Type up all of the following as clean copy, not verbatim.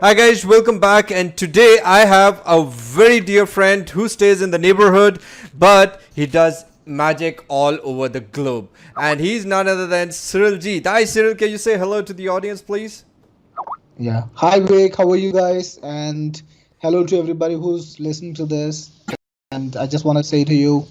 Hi guys, welcome back. And today I have a very dear friend who stays in the neighborhood, but he does magic all over the globe. And he's none other than Cyril Jeet. Hi Cyril, can you say hello to the audience, please? Yeah. Hi, Vic. How are you guys? And hello to everybody who's listening to this. And I just want to say to you,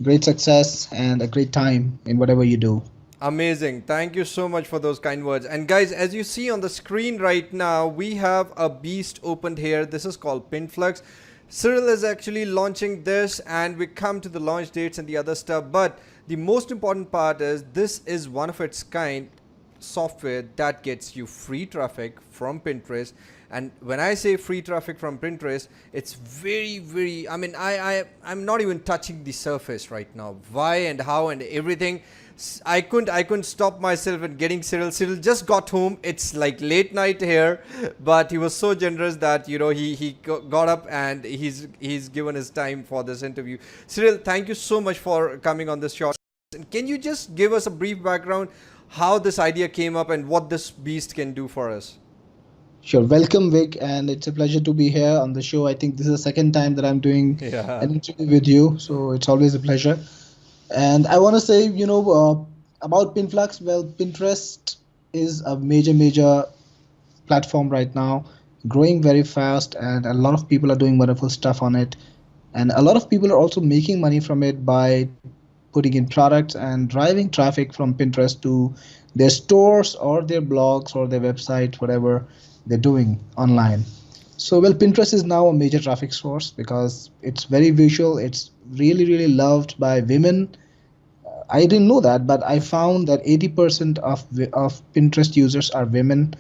great success and a great time in whatever you do. Amazing. Thank you so much for those kind words. And guys, as you see on the screen right now, we have a beast opened here. This is called Pinflux. Cyril is actually launching this, and we come to the launch dates and the other stuff. But the most important part is this is one of its kind software that gets you free traffic from Pinterest. And when I say free traffic from Pinterest, it's very, I mean, I'm not even touching the surface right now. Why and how and everything. I couldn't stop myself and getting Cyril. Cyril just got home. It's like late night here, but he was so generous that he got up and he's given his time for this interview. Cyril, thank you so much for coming on this show. Can you just give us a brief background how this idea came up and what this beast can do for us? Sure. Welcome, Vic. And it's a pleasure to be here on the show. I think this is the second time that I'm doing an interview with you. So it's always a pleasure. And I want to say, about Pinflux. Well, Pinterest is a major platform right now, growing very fast, and a lot of people are doing wonderful stuff on it. And a lot of people are also making money from it by putting in products and driving traffic from Pinterest to their stores or their blogs or their website, whatever they're doing online. So, well, Pinterest is now a major traffic source because it's very visual. It's really loved by women. I didn't know that, but I found that 80% of Pinterest users are women,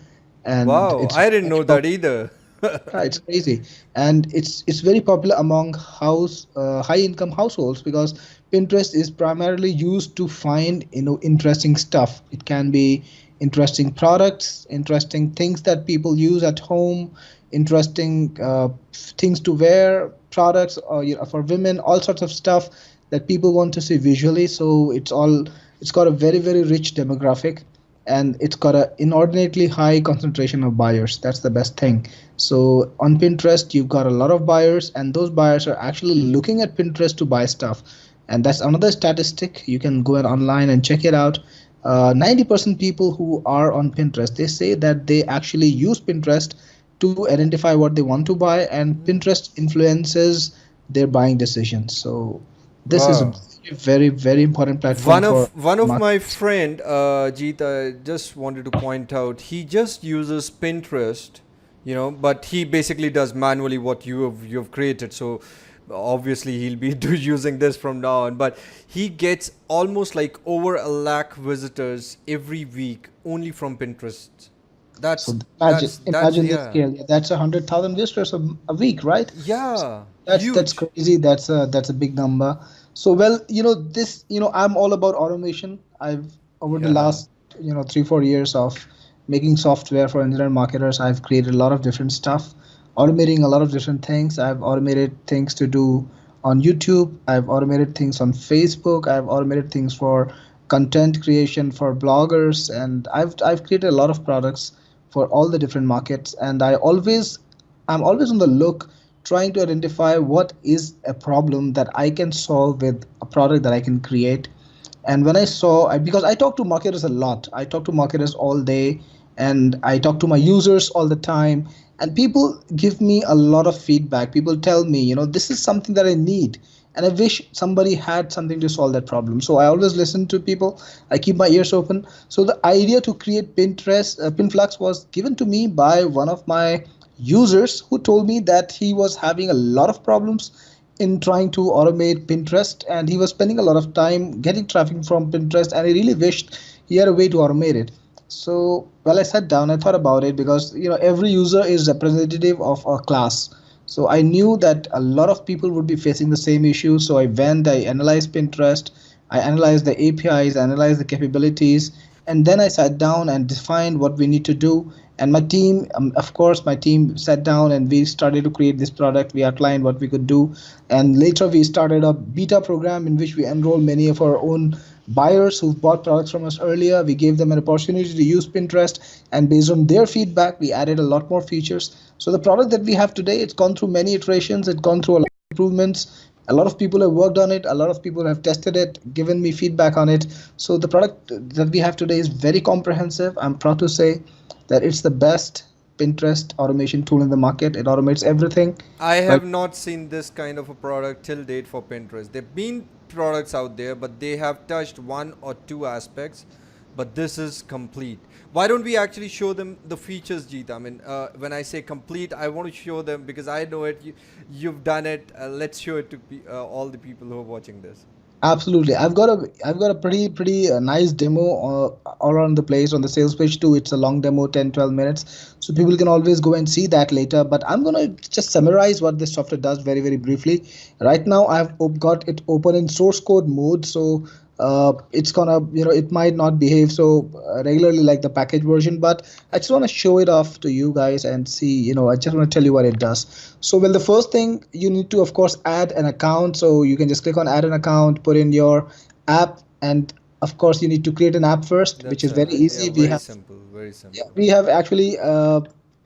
and Wow, it's I didn't very know that either. yeah, it's crazy, and it's very popular among high income households because Pinterest is primarily used to find interesting stuff. It can be interesting products, interesting things that people use at home, interesting things to wear, products or for women, all sorts of stuff that people want to see visually. So it's got a very rich demographic, and it's got an inordinately high concentration of buyers. That's the best thing. So on Pinterest, you've got a lot of buyers, and those buyers are actually looking at Pinterest to buy stuff. And that's another statistic. You can go online and check it out. 90% people who are on Pinterest, they say that they actually use Pinterest to identify what they want to buy, and Pinterest influences their buying decisions. So this is a Wow. very important platform for One of my market. friend Jeet, I just wanted to point out, he just uses Pinterest, but he basically does manually what you've created. So obviously he'll be using this from now on. But he gets almost like over a lakh visitors every week only from Pinterest. So That's that's imagine the yeah, scale. Yeah, that's 100,000 visitors a week, right? yeah, That's huge. crazy. That's a big number. So well, I'm all about automation. I've over the Yeah. last 3-4 years of making software for internet marketers, I've created a lot of different stuff, automating a lot of different things. I've automated things to do on YouTube. I've automated things on Facebook. I've automated things for content creation for bloggers, and I've created a lot of products for all the different markets. And I'm always on the look trying to identify what is a problem that I can solve with a product that I can create. And when because I talk to marketers a lot, I talk to marketers all day, and I talk to my users all the time, and people give me a lot of feedback. People tell me, this is something that I need, and I wish somebody had something to solve that problem. So I always listen to people. I keep my ears open. So the idea to create Pinflux was given to me by one of my users who told me that he was having a lot of problems in trying to automate Pinterest, and he was spending a lot of time getting traffic from Pinterest, and he really wished he had a way to automate it. So, well, I sat down, I thought about it because every user is representative of a class. So I knew that a lot of people would be facing the same issue. So I analyzed Pinterest, I analyzed the APIs, analyzed the capabilities, and then I sat down and defined what we need to do. And my team, of course, my team sat down and we started to create this product. We outlined what we could do, and later we started a beta program in which we enrolled many of our own buyers who've bought products from us earlier. We gave them an opportunity to use Pinterest, and based on their feedback, we added a lot more features. So the product that we have today, it's gone through many iterations. It's gone through a lot of improvements. A lot of people have worked on it. A lot of people have tested it, given me feedback on it. So the product that we have today is very comprehensive. I'm proud to say that it's the best Pinterest automation tool in the market. It automates everything. I Right. have not seen this kind of a product till date for Pinterest. There've been products out there, but they have touched one or two aspects. But this is complete. Why don't we actually show them the features, Jeet? I mean, when I say complete, I want to show them because I know it. You've done it. Let's show it to all the people who are watching this. Absolutely. I've got a pretty nice demo all around the place on the sales page too. It's a long demo, 10-12 minutes. So people can always go and see that later. But I'm gonna just summarize what this software does very briefly. Right now I've got it open in source code mode. So it's gonna, it might not behave so regularly like the package version, but I just want to show it off to you guys and see, I just want to tell you what it does. So, well, the first thing you need to, of course, add an account. So you can just click on add an account, put in your app, and of course you need to create an app first, which is very Yeah, easy. We very have simple, very simple. Yeah, we have actually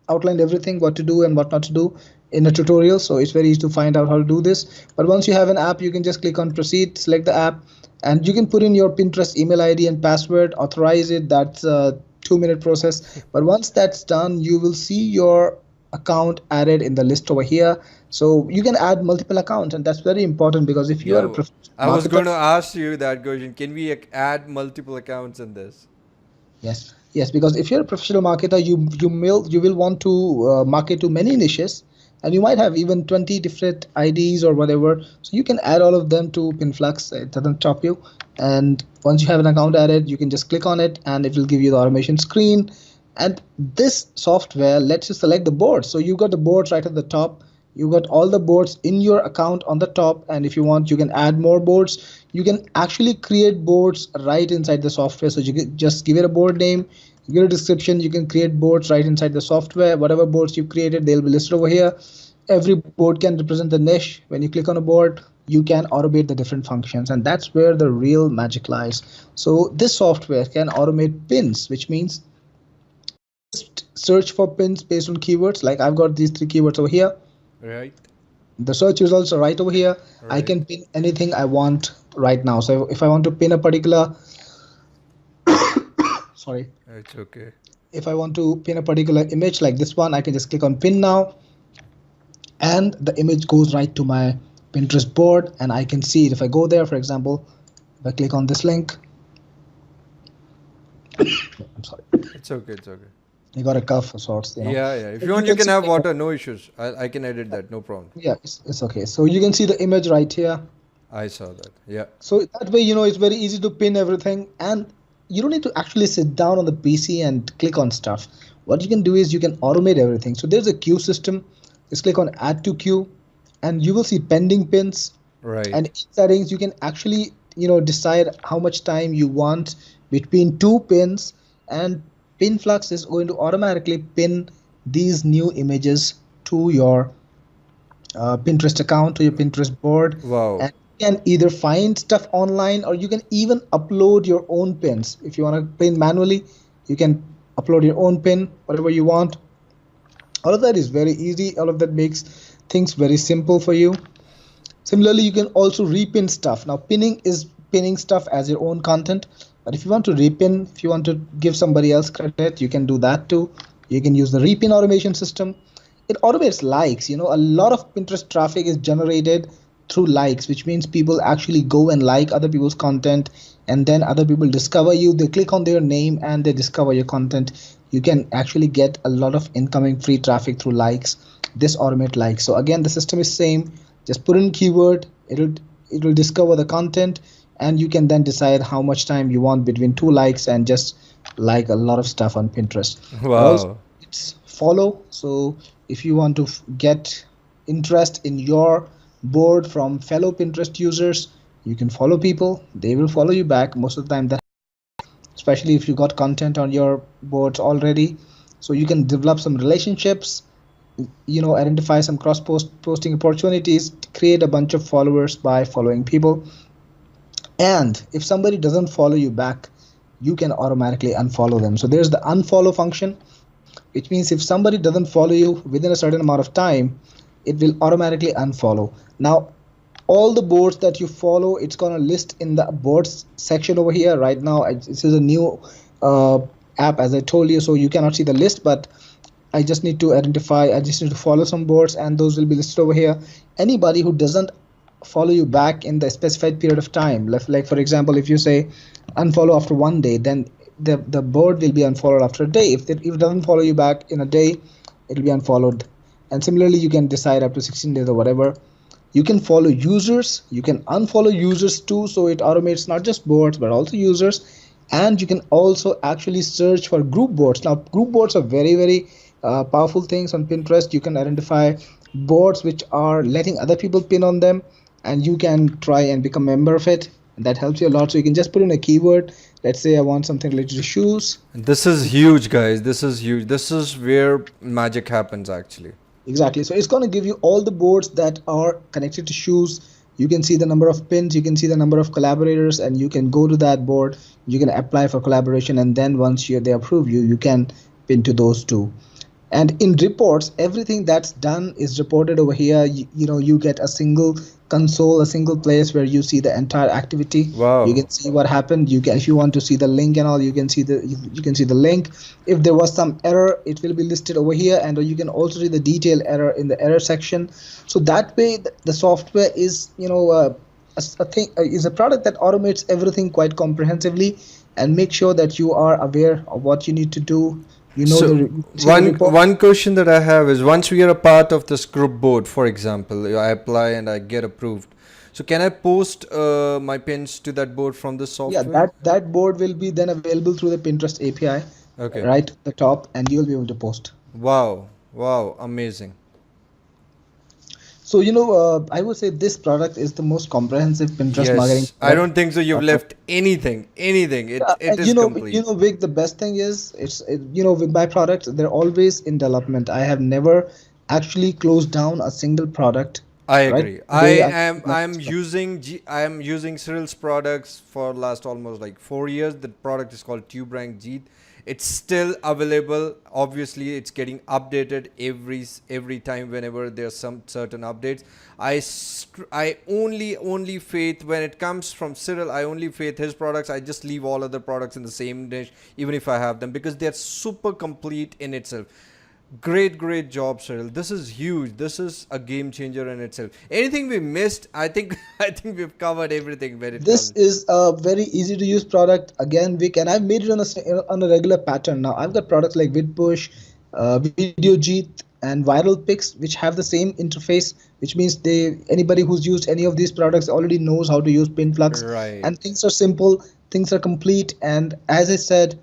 outlined everything, what to do and what not to do in a tutorial. So it's very easy to find out how to do this. But once you have an app, you can just click on proceed, select the app, and you can put in your Pinterest email ID and password, authorize it. That's a 2-minute process. But once that's done, you will see your account added in the list over here. So you can add multiple accounts, and that's very important because if you are a Yeah, professional I was going marketer, to ask you that question. Can we add multiple accounts in this? yes, because if you're a professional marketer, you will want to market to many niches, and you might have even 20 different IDs or whatever. So you can add all of them to Pinflux. It doesn't stop you. And once you have an account added, you can just click on it, and it will give you the automation screen. And this software lets you select the boards. So you got the boards right at the top. You got all the boards in your account on the top, and if you want, you can add more boards. You can actually create boards right inside the software. So you can just give it a board name, give it a description. You can create boards right inside the software. Whatever boards you created, they'll be listed over here. Every board can represent the niche. When you click on a board, you can automate the different functions, and that's where the real magic lies. So this software can automate pins, which means search for pins based on keywords. Like I've got these 3 keywords over here. Right. The search results are right over here. I Right. can pin anything I want right now. So if I want to pin a particular, sorry, It's okay. if I want to pin a particular image like this one, I can just click on pin now, and the image goes right to my Pinterest board, and I can see it. If I go there, for example, if I click on this link, I'm sorry, It's okay. It's okay. you got a cough of sorts, Yeah, yeah. If So you want, you can see have the- water. No issues. I can edit that. No problem. Yeah, it's okay. So you can see the image right here. I saw that. Yeah. So that way, it's very easy to pin everything, and you don't need to actually sit down on the PC and click on stuff. What you can do is you can automate everything. So there's a queue system. Just click on add to queue, and you will see pending pins. Right. And in settings, you can actually, decide how much time you want between 2 pins, and Pinflux is going to automatically pin these new images to your Pinterest account, to your Pinterest board. Wow. And you can either find stuff online, or you can even upload your own pins. If you want to pin manually, you can upload your own pin, whatever you want. All of that is very easy. All of that makes things very simple for you. Similarly, you can also repin stuff. Now, pinning is pinning stuff as your own content. But if you want to repin, if you want to give somebody else credit, you can do that too. You can use the repin automation system. It automates likes. A lot of Pinterest traffic is generated through likes, which means people actually go and like other people's content, and then other people discover you. They click on their name and they discover your content. You can actually get a lot of incoming free traffic through likes. This automate likes. So again, the system is same. Just put in keyword. It will discover the content, and you can then decide how much time you want between 2 likes and just like a lot of stuff on Pinterest. Wow. It's follow. So if you want to get interest in your board from fellow Pinterest users, you can follow people. They will follow you back most of the time. That, especially if you got content on your boards already, so you can develop some relationships. Identify some posting opportunities, create a bunch of followers by following people. And if somebody doesn't follow you back, you can automatically unfollow them. So there's the unfollow function, which means if somebody doesn't follow you within a certain amount of time, it will automatically unfollow. Now, all the boards that you follow, it's gonna list in the boards section over here. Right now, this is a new uh, app, as I told you, so you cannot see the list, but I just need to follow some boards, and those will be listed over here. Anybody who doesn't follow you back in the specified period of time, like for example, if you say unfollow after 1 day, then the board will be unfollowed after a day. If it doesn't follow you back in a day, it will be unfollowed. And similarly, you can decide up to 16 days or whatever. You can follow users, you can unfollow users too, so it automates not just boards but also users. And you can also actually search for group boards. Now, group boards are very powerful things on Pinterest. You can identify boards which are letting other people pin on them, and you can try and become a member of it. That helps you a lot. So you can just put in a keyword. Let's say I want something related to shoes. This is huge, guys. This is huge. This is where magic happens, actually. Exactly. So it's going to give you all the boards that are connected to shoes. You can see the number of pins, you can see the number of collaborators, and you can go to that board. You can apply for collaboration, and then once they approve you, you can pin to those two. And in reports, everything that's done is reported over here. You get a single console, a single place where you see the entire activity. Wow. You can see what happened. You can, if you want to see the link and all, you can see the link. If there was some error, it will be listed over here, and you can also see the detailed error in the error section. So that way, the software is is a product that automates everything quite comprehensively and make sure that you are aware of what you need to do. So one question that I have is, once we are a part of this group board, for example, I apply and I get approved. So can I post my pins to that board from the software? Yeah, that board will be then available through the Pinterest API. Okay. Right at the top, and you'll be able to post. Wow, amazing. So I would say this product is the most comprehensive Pinterest marketing. I don't think so. You've left anything. It is complete. Vic, the best thing is with my products, they're always in development. I have never actually closed down a single product. I agree. I'm using Cyril's products for last almost like 4 years. The product is called Cyril Jeet. It's still available. Obviously, it's getting updated every time whenever there's some certain updates. I only faith when it comes from Cyril. I only faith his products. I just leave all other products in the same dish, even if I have them, because they're super complete in itself. Great job, Cyril. This is huge. This is a game changer in itself. Anything we missed? I think we've covered everything. This is a very easy to use product. Again, Vic, and I've made it on a regular pattern. Now I've got products like VidPush, Video Jeet, and Viral Picks, which have the same interface, which means anybody who's used any of these products already knows how to use Pinflux. Right. And things are simple, things are complete, and as I said,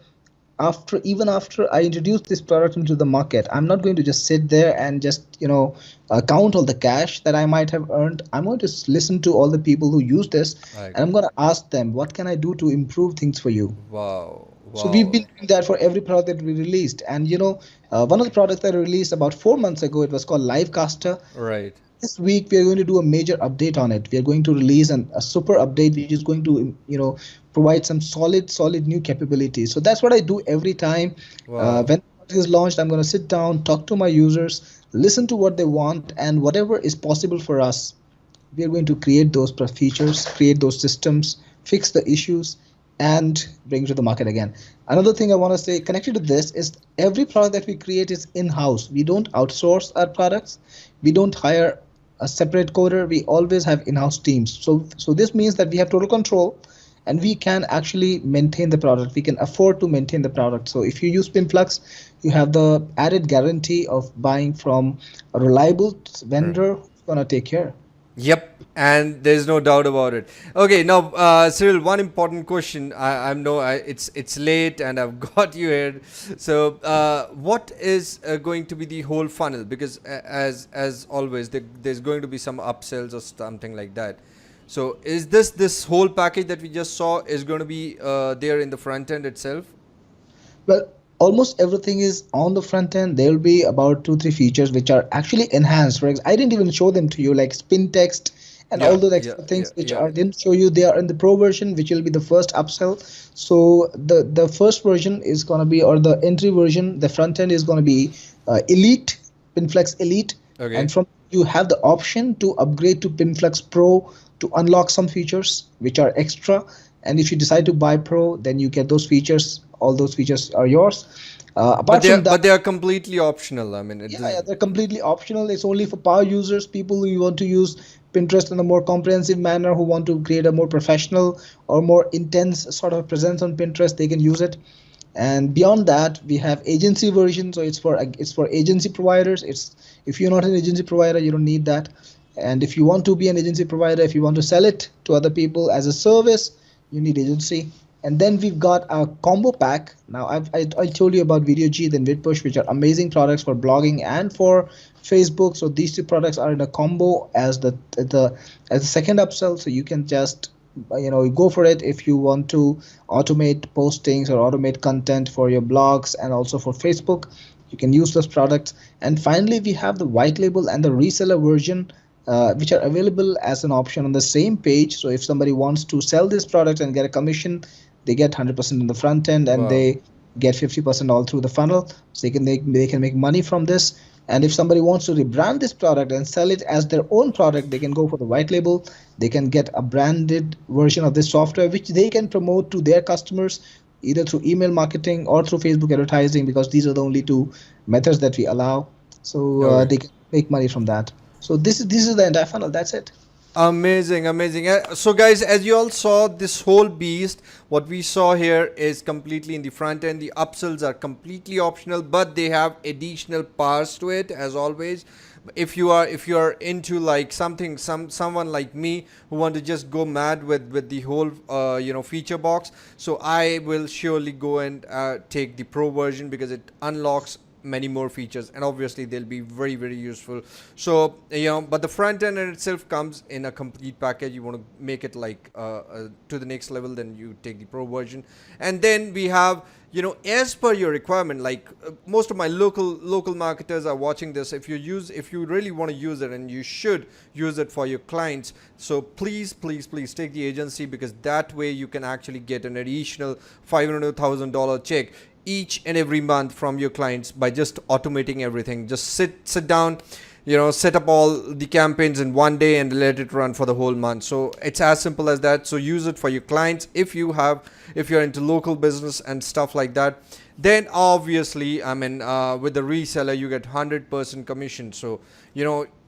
even after I introduce this product into the market, I'm not going to just sit there and just count all the cash that I might have earned. I'm going to listen to all the people who use this, and I'm going to ask them, what can I do to improve things for you? Wow. So we've been doing that for every product that we released. And one of the products that I released about 4 months ago, it was called Livecaster. Right. This week we are going to do a major update on it. We are going to release a super update which is going to provide some solid new capabilities. So that's what I do every time. Wow. When it is launched, I'm going to sit down, talk to my users, listen to what they want, and whatever is possible for us, we are going to create those features, create those systems, fix the issues, and bring it to the market again. Another thing I want to say connected to this is every product that we create is in-house. We don't outsource our products. We don't hire a separate coder. We always have in-house teams. So this means that we have total control, and we can actually maintain the product. We can afford to maintain the product. So if you use Pinflux, you have the added guarantee of buying from a reliable vendor who's gonna take care. Yep, and there's no doubt about it. Okay, now Cyril, one important question. I know it's late and I've got you here. So what is going to be the whole funnel? Because as always, there's going to be some upsells or something like that. So is this whole package that we just saw is going to be there in the front end itself? Well, almost everything is on the front end. There will be about 2-3 features which are actually enhanced. For example, I didn't even show them to you, like spin text and all Yeah, those yeah, extra yeah, things which yeah. are didn't show you, they are in the pro version, which will be the first upsell. So the first version is going to be, or the entry version, the front end is going to be elite, Pinflux elite. And Okay. from you have the option to upgrade to Pinflux Pro to unlock some features which are extra. And if you decide to buy Pro, then you get those features. All those features are yours. Apart from that, But they are completely optional. I mean, it yeah, does. they're completely optional. It's only for power users, people who want to use Pinterest in a more comprehensive manner, who want to create a more professional or more intense sort of presence on Pinterest. They can use it. And beyond that, we have agency version. So it's for agency providers. It's if you're not an agency provider, you don't need that. And if you want to be an agency provider, if you want to sell it to other people as a service, you need agency. And then we've got a combo pack. Now I told you about Video Jeet and VidPush, which are amazing products for blogging and for Facebook. So these two products are in a combo as the second upsell. So you can just go for it if you want to automate postings or automate content for your blogs and also for Facebook. You can use those products. And finally, we have the white label and the reseller version, which are available as an option on the same page. So if somebody wants to sell this product and get a commission, they get 100% in the front end, and Wow. they get 50% all through the funnel. So they can make money from this. And if somebody wants to rebrand this product and sell it as their own product, they can go for the white label. They can get a branded version of this software, which they can promote to their customers either through email marketing or through Facebook advertising, because these are the only two methods that we allow. So Okay. they can make money from that. So this is the entire funnel. That's it. Amazing, amazing. So, guys, as you all saw, this whole beast, what we saw here is completely in the front end. The upsells are completely optional, but they have additional powers to it, as always. If you are into like someone like me who want to just go mad with the whole feature box, so I will surely go and take the pro version because it unlocks many more features, and obviously they'll be very very useful. So but the front end in itself comes in a complete package. You want to make it like to the next level, then you take the pro version. And then we have, as per your requirement, like most of my local marketers are watching this. If you really want to use it, and you should use it for your clients, so please take the agency, because that way you can actually get an additional $500,000 check each and every month from your clients by just automating everything. Just sit down, set up all the campaigns in one day and let it run for the whole month. So it's as simple as that. So use it for your clients. If you're into local business and stuff like that, then obviously, I mean, with the reseller you get 100% commission. So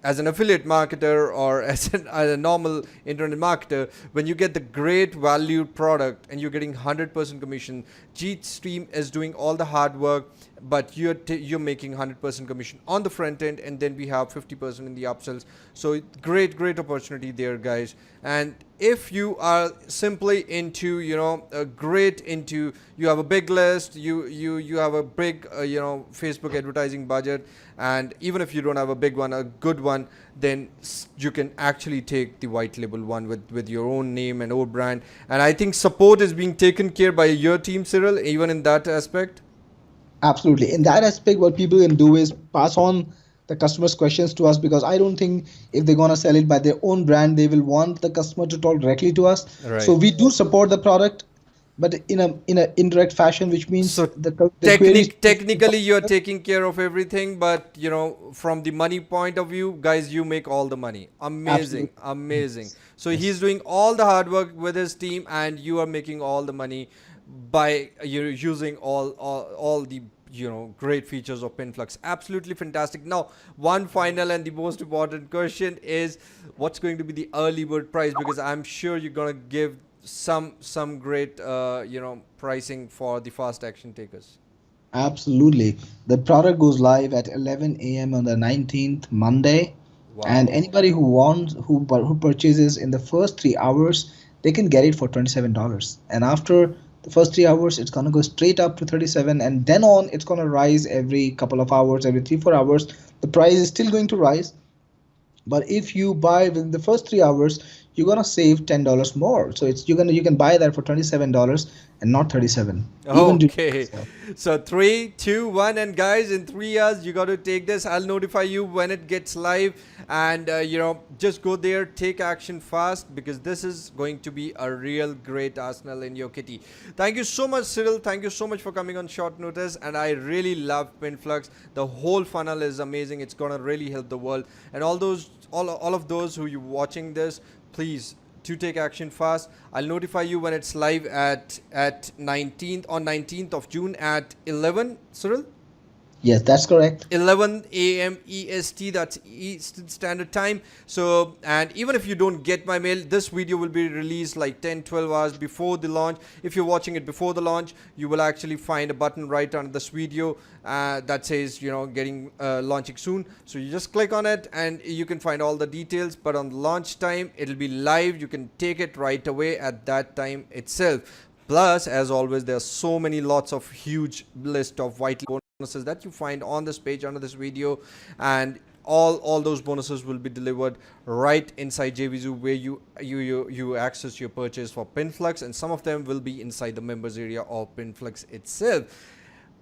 as an affiliate marketer or as a normal internet marketer, when you get the great valued product and you're getting 100% commission, Jeet Stream is doing all the hard work, but you're making 100% commission on the front end, and then we have 50% in the upsells. So great opportunity there, guys. And if you are simply into you have a big list, you have a big Facebook advertising budget, and even if you don't have a big one, a good one, then you can actually take the white label one with your own name and own brand. And I think support is being taken care by your team, Cyril, even in that aspect. Absolutely. In that aspect, what people can do is pass on the customer's questions to us, because I don't think if they're gonna sell it by their own brand, they will want the customer to talk directly to us. So Right. we do support the product, but in a indirect fashion, which means So the queries. technically you're taking care of everything, but from the money point of view, guys, you make all the money. Amazing, Absolutely. amazing. Yes. So he's Yes. doing all the hard work with his team, and you are making all the money by using all the great features of Pinflux. Absolutely fantastic. Now, one final and the most important question is, what's going to be the early bird price? Because I'm sure you're gonna give some great pricing for the fast action takers. Absolutely. The product goes live at 11 a.m. on the 19th, Monday, and Wow. anybody who purchases in the first 3 hours, they can get it for $27. And after the first 3 hours, it's gonna go straight up to 37, and then on, it's gonna rise every couple of hours, every 3 4 hours. The price is still going to rise, but if you buy within the first 3 hours, you're gonna save $10 more. So it's you can buy that for $27 and not 37. Even do Okay, so 3, 2, 1, and guys, in 3 hours you got to take this. I'll notify you when it gets live, and just go there, take action fast, because this is going to be a real great arsenal in your kitty. Thank you so much, Cyril. Thank you so much for coming on short notice, and I really love Pinflux. The whole funnel is amazing. It's gonna really help the world, and all of those who you watching this, please to take action fast. I'll notify you when it's live at 19th of June at 11, Cyril? Yes, that's correct. 11 a.m. EST, that's Eastern Standard Time. So, and even if you don't get my mail, this video will be released like 10-12 hours before the launch. If you're watching it before the launch, you will actually find a button right under this video that says, getting launching soon. So you just click on it and you can find all the details. But on launch time, it'll be live. You can take it right away at that time itself. Plus, as always, there's so many lots of huge list of vital bonuses that you find on this page under this video, and all those bonuses will be delivered right inside JVZoo, where you access your purchase for Pinflux, and some of them will be inside the members area of Pinflux itself.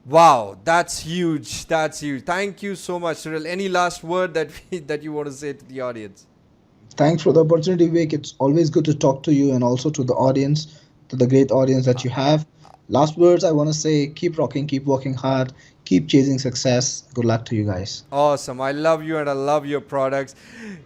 Wow, that's huge. That's huge. Thank you so much, Cyril. Any last word that you want to say to the audience? Thanks for the opportunity, Vic. It's always good to talk to you and also to the audience, to the great audience that you have. Last words I want to say, keep rocking, keep working hard, keep chasing success. Good luck to you guys. Awesome. I love you and I love your products.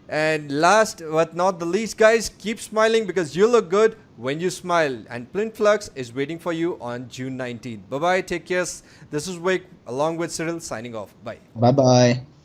And last but not the least, guys, keep smiling, because you look good when you smile. And Pinflux is waiting for you on June 19th. Bye-bye. Take care. This is Vic along with Cyril signing off. Bye. Bye-bye.